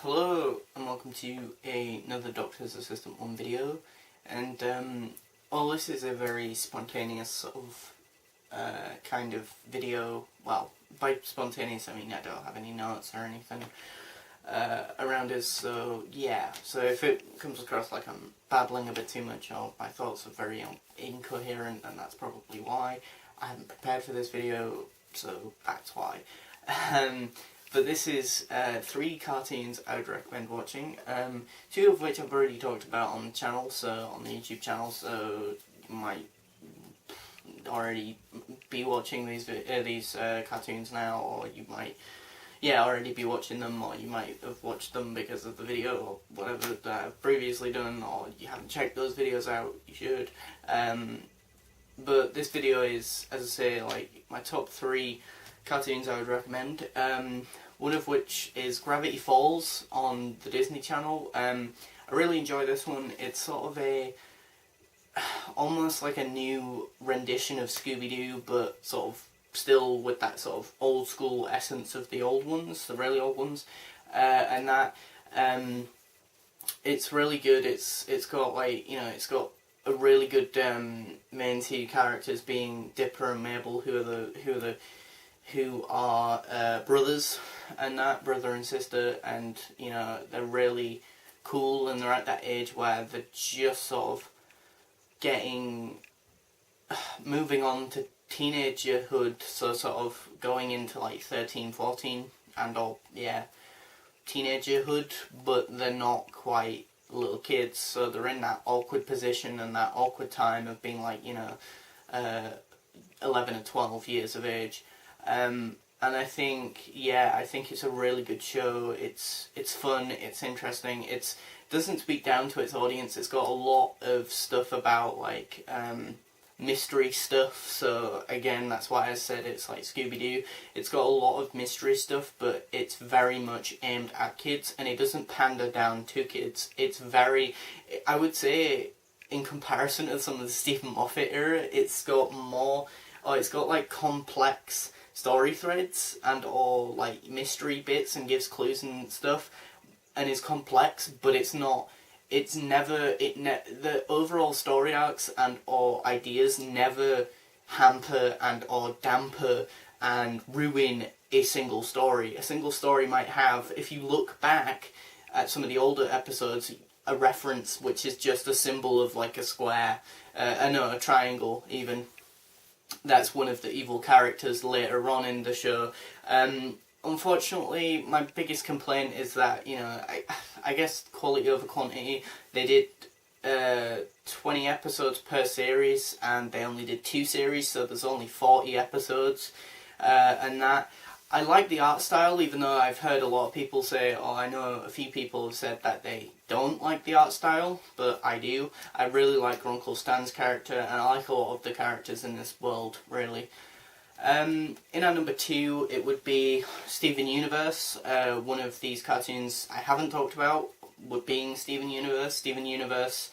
Hello and welcome to another Doctor's Assistant 1 video, and well, this is a very spontaneous sort of kind of video. Well, by spontaneous I mean I don't have any notes or anything around it, so yeah, so if it comes across like I'm babbling a bit too much or my thoughts are very incoherent, then that's probably why. I haven't prepared for this video, so that's why. But this is 3 cartoons I would recommend watching, 2 of which I've already talked about on the channel, so on the YouTube channel, so you might already be watching these cartoons now, or you might already be watching them, or you might have watched them because of the video or whatever that I've previously done, or you haven't checked those videos out, you should. But this video is, as I say, like my top 3 cartoons I would recommend, one of which is Gravity Falls on the Disney Channel. I really enjoy this one. It's sort of almost like a new rendition of Scooby-Doo, but sort of still with that sort of old school essence of the old ones, the really old ones, and that it's really good. It's got, like, you know, it's got a really good main 2 characters being Dipper and Mabel, who are brothers, and that brother and sister, and you know, they're really cool, and they're at that age where they're just sort of moving on to teenagerhood, so sort of going into like 13, 14 and all, yeah, teenagerhood, but they're not quite little kids, so they're in that awkward position and that awkward time of being, like, you know, 11 or 12 years of age. And I think it's a really good show. It's fun, it's interesting, it doesn't speak down to its audience. It's got a lot of stuff about, like, mystery stuff, so again, that's why I said it's like Scooby-Doo. It's got a lot of mystery stuff, but it's very much aimed at kids, and it doesn't pander down to kids. It's very, I would say, in comparison to some of the Stephen Moffat era, it's got like complex story threads and all, like, mystery bits, and gives clues and stuff, and is complex, but the overall story arcs and or ideas never hamper and or damper and ruin a single story. A single story might have, if you look back at some of the older episodes, a reference which is just a symbol of, like, a square, a triangle even. That's one of the evil characters later on in the show. Unfortunately, my biggest complaint is that, you know, I guess quality over quantity. They did 20 episodes per series, and they only did 2 series, so there's only 40 episodes, and that. I like the art style, even though I've heard a lot of people say, or I know a few people have said that they don't like the art style, but I do. I really like Grunkle Stan's character, and I like a lot of the characters in this world, really. In our number 2, it would be Steven Universe, one of these cartoons I haven't talked about, being Steven Universe. Steven Universe,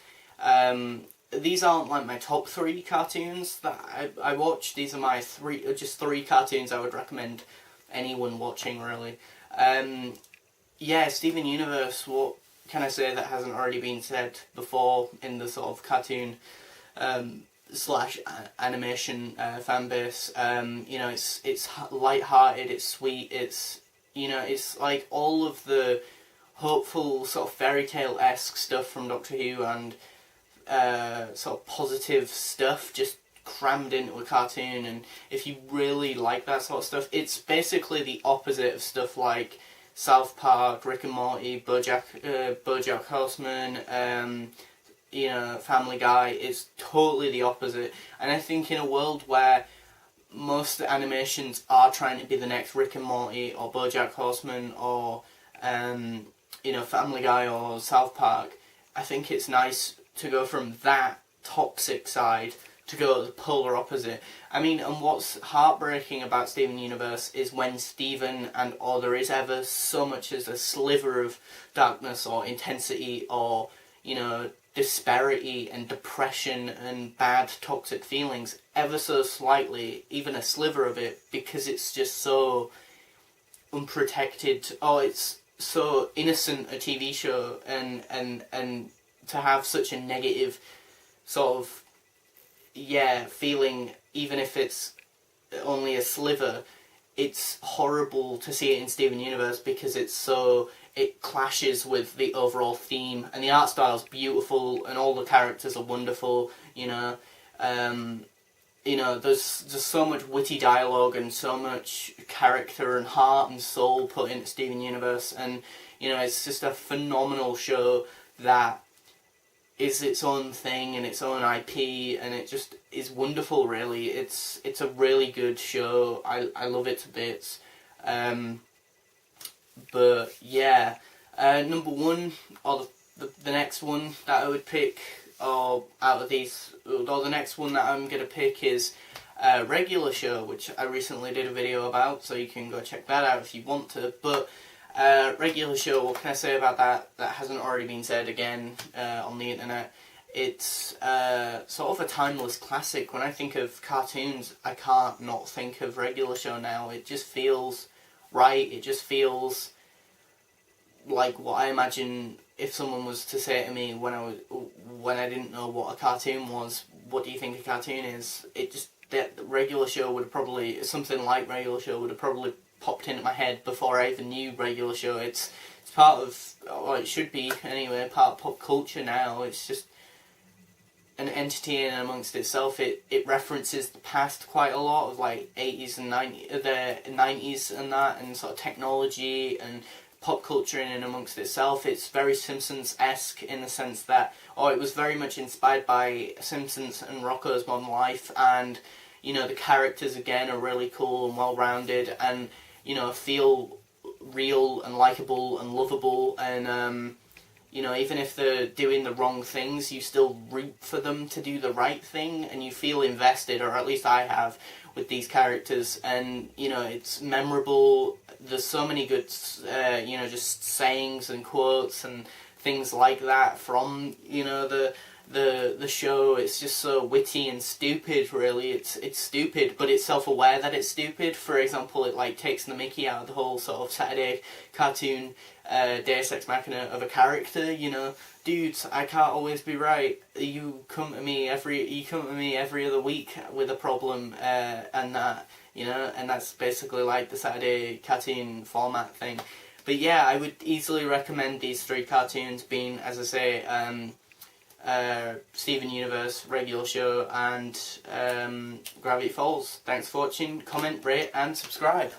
these aren't like my top 3 cartoons that I watch. These are my 3 cartoons I would recommend anyone watching, really. Yeah, Steven Universe, what can I say that hasn't already been said before in the sort of cartoon slash animation fan base? You know, it's light-hearted, it's sweet, it's, you know, it's like all of the hopeful sort of fairy tale-esque stuff from Doctor Who, and sort of positive stuff just crammed into a cartoon. And if you really like that sort of stuff, it's basically the opposite of stuff like South Park, Rick and Morty, BoJack Horseman, you know, Family Guy. It's totally the opposite. And I think in a world where most animations are trying to be the next Rick and Morty or BoJack Horseman or you know, Family Guy or South Park, I think it's nice to go from that toxic side to go the polar opposite. I mean, and what's heartbreaking about Steven Universe is when Steven or there is ever so much as a sliver of darkness or intensity or, you know, disparity and depression and bad toxic feelings, ever so slightly, even a sliver of it, because it's just so unprotected. Oh, it's so innocent a TV show, and to have such a negative sort of feeling, even if it's only a sliver, it's horrible to see it in Steven Universe because it clashes with the overall theme, and the art style's beautiful and all the characters are wonderful, you know. There's just so much witty dialogue and so much character and heart and soul put into Steven Universe, and it's just a phenomenal show that is its own thing and its own IP, and it just is wonderful. Really, it's a really good show. I love it to bits. But yeah, number one, or the next one that I would pick, or out of these, or the next one that I'm gonna pick is Regular Show, which I recently did a video about, so you can go check that out if you want to. But Regular Show, what can I say about that hasn't already been said again on the internet? It's sort of a timeless classic. When I think of cartoons, I can't not think of Regular Show now. It just feels right. It just feels like what I imagine if someone was to say to me when I didn't know what a cartoon was, what do you think a cartoon is? That Regular Show would have probably, something like Regular Show would have probably popped into my head before I even knew Regular Show. It's part of, or it should be anyway, part of pop culture now. It's just an entity in and amongst itself. It references the past quite a lot, of like 80s and 90s and that, and sort of technology and pop culture in and amongst itself. It's very Simpsons-esque in the sense that, it was very much inspired by Simpsons and Rocko's Modern Life, and the characters again are really cool and well-rounded, and feel real and likable and lovable, and even if they're doing the wrong things, you still root for them to do the right thing, and you feel invested, or at least I have, with these characters, and it's memorable. There's so many good just sayings and quotes and things like that from the show. It's just so witty and stupid, really. It's stupid, but it's self-aware that it's stupid. For example, it like takes the mickey out of the whole sort of Saturday cartoon Deus Ex Machina of a character. Dudes, I can't always be right. You come to me every other week with a problem, and that, and that's basically like the Saturday cartoon format thing. But yeah, I would easily recommend these three cartoons, being, as I say, Steven Universe, Regular Show, and Gravity Falls. Thanks for watching. Comment, rate, and subscribe.